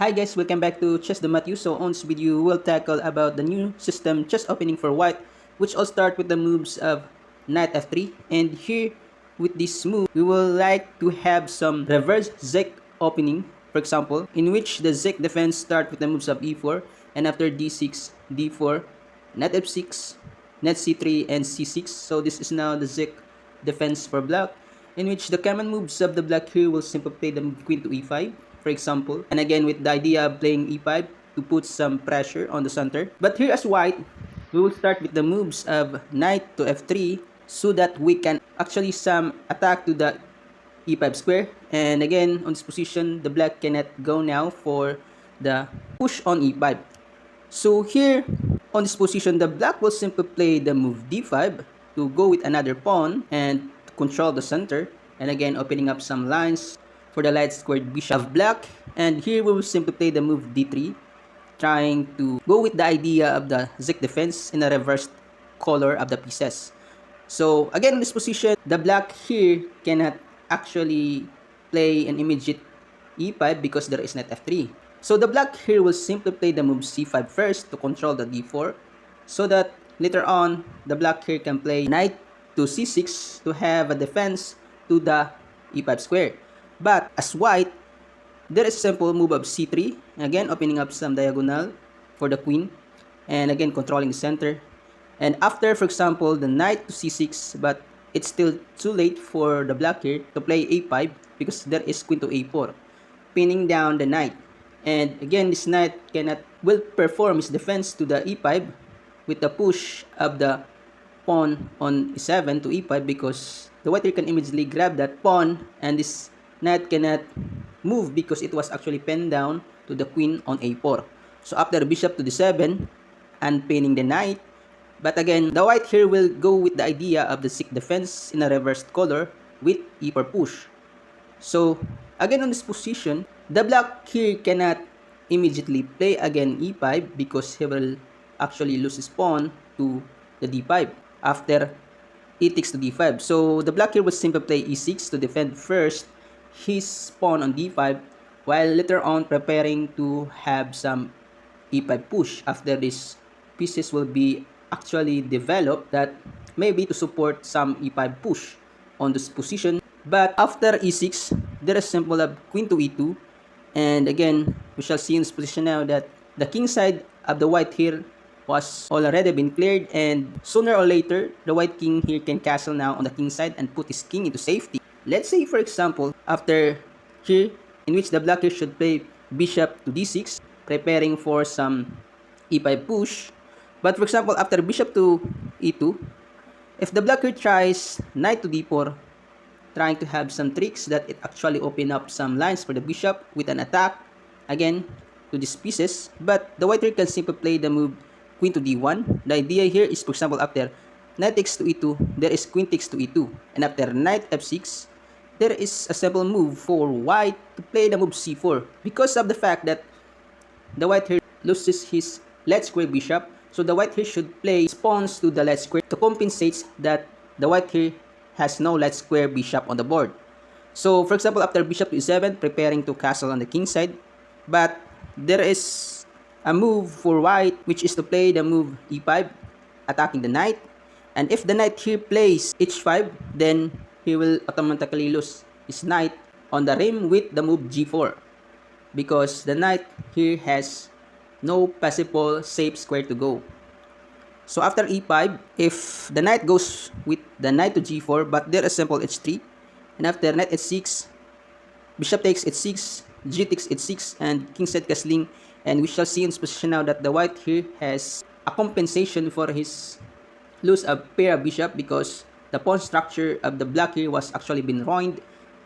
Hi guys, welcome back to Chess the Matthew. So on this video, we'll tackle about the new system chess opening for white, which all start with the moves of knight f3. And here, with this move, we will like to have some reverse Czech opening, for example, in which the Czech defense start with the moves of e4, and after d6, d4, knight f6, knight c3, and c6. So this is now the Czech defense for black, in which the common moves of the black here will simply play the queen to e5, for example, and again with the idea of playing e5 to put some pressure on the center. But here as white, we will start with the moves of knight to f3 so that we can actually some attack to the e5 square. And again, on this position, the black cannot go now for the push on e5. So here, on this position, the black will simply play the move d5 to go with another pawn and control the center, and again opening up some lines for the light squared bishop of black. And here we will simply play the move d3, trying to go with the idea of the Czech defense in a reversed color of the pieces. So again, in this position, the black here cannot actually play an immediate e5 because there is knight f3. So the black here will simply play the move c5 first to control the d4, so that later on the black here can play knight to c6 to have a defense to the e5 square. But as white, there is a simple move of c3, again opening up some diagonal for the queen, and again controlling the center. And after, for example, the knight to c6, but it's still too late for the black here to play a5 because there is queen to a4, pinning down the knight. And again, this knight will perform his defense to the e5 with the push of the pawn on e7 to e5, because the white here can immediately grab that pawn, and this knight cannot move because it was actually pinned down to the queen on a4. So after bishop to d7 and pinning the knight, but again the white here will go with the idea of the Czech defense in a reversed color with e4 push. So again, on this position, the black here cannot immediately play again e5 because he will actually lose his pawn to the d5 after e takes to d5. So the black here will simply play e6 to defend first his pawn on d5, while later on preparing to have some e5 push after these pieces will be actually developed, that maybe to support some e5 push on this position. But after e6, there is simple of queen to e2, and again we shall see in this position now that the king side of the white here was already been cleared, and sooner or later the white king here can castle now on the king side and put his king into safety. Let's say, for example, after here, in which the black here should play bishop to d6, preparing for some e5 push. But for example, after bishop to e2, if the black here tries knight to d4, trying to have some tricks that it actually open up some lines for the bishop with an attack again to these pieces. But the white here can simply play the move queen to d1. The idea here is, for example, after knight takes to e2, there is queen takes to e2, and after knight f6, there is a simple move for white to play the move c4, because of the fact that the white here loses his left square bishop. So the white here should play pawns to the left square to compensate that the white here has no left square bishop on the board. So for example, after bishop to e7, preparing to castle on the king side, but there is a move for white, which is to play the move e5, attacking the knight. And if the knight here plays h5, then he will automatically lose his knight on the rim with the move g4, because the knight here has no possible safe square to go. So after e5, if the knight goes with the knight to g4, but there is simple h3, and after knight h6, bishop takes h6, g takes h6, and king side castling. And we shall see in this position now that the white here has a compensation for his lose a pair of bishop, because the pawn structure of the black here was actually been ruined,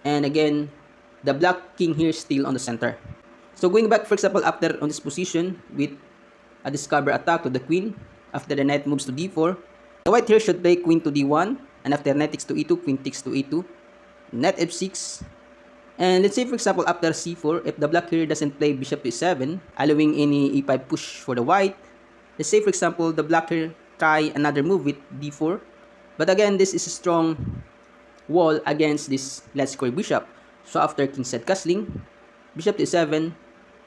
and again the black king here still on the center. So going back, for example, after on this position with a discover attack to the queen, after the knight moves to d4, the white here should play queen to d1, and after knight takes to e2, queen takes to e2, knight f6. And let's say, for example, after c4, if the black here doesn't play bishop to e7, allowing any e5 push for the white, let's say, for example, the black here try another move with d4, but again this is a strong wall against this left square bishop. So after king side castling, bishop to e7,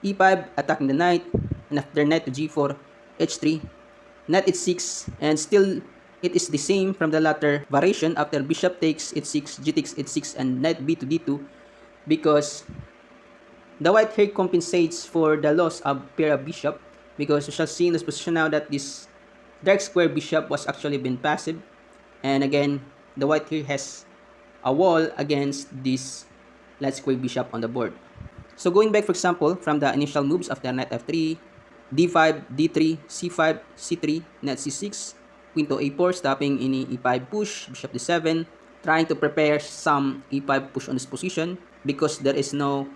e5, attacking the knight, and after knight to g4, h3, knight h6, and still it is the same from the latter variation after bishop takes h6, g takes h6, and knight b to d2, because the white here compensates for the loss of pair of bishop, because you shall see in this position now that this dark square bishop was actually been passive, and again the white here has a wall against this light square bishop on the board. So going back, for example, from the initial moves after knight f3, d5, d3, c5, c3, knight c6, queen to a4, stopping any e5 push, bishop d7, trying to prepare some e5 push on this position because there is no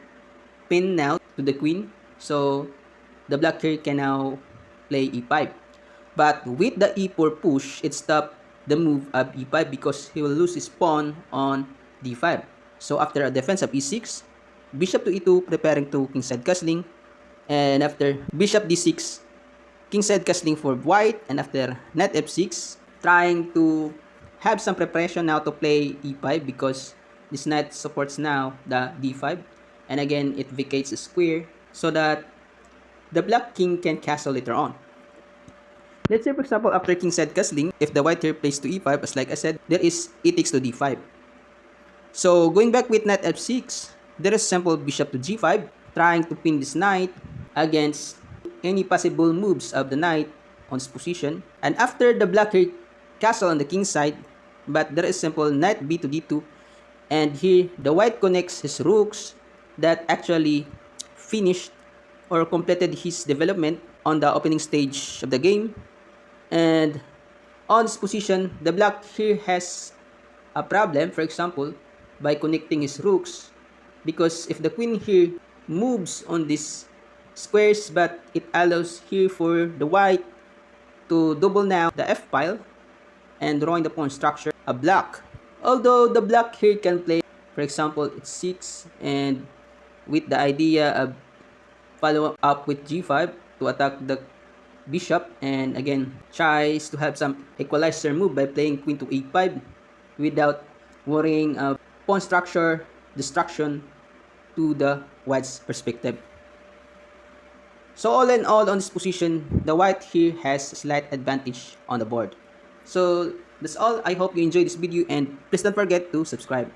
pin now to the queen. So the black here can now play e5. But with the e4 push, it stopped the move of e5 because he will lose his pawn on d5. So after a defense of e6, bishop to e2, preparing to kingside castling, and after bishop d6, kingside castling for white, and after knight f6, trying to have some preparation now to play e5 because this knight supports now the d5, and again it vacates a square so that the black king can castle later on. Let's say, for example, after kingside castling, if the white here plays to e5, as like I said, there is e takes to d5. So going back with knight f6, there is simple bishop to g5, trying to pin this knight against any possible moves of the knight on this position. And after the black here castle on the king side, but there is simple knight b to d2, and here the white connects his rooks that actually finished or completed his development on the opening stage of the game. And on this position, the black here has a problem, for example, by connecting his rooks, because if the queen here moves on these squares, but it allows here for the white to double now the f file and drawing the pawn structure a black. Although the black here can play, for example, h6, and with the idea of follow up with g5 to attack the bishop, and again tries to have some equalizer move by playing queen to e5 without worrying of pawn structure destruction to the white's perspective. So all in all, on this position, the white here has a slight advantage on the board. So that's all. I hope you enjoyed this video, and please don't forget to subscribe.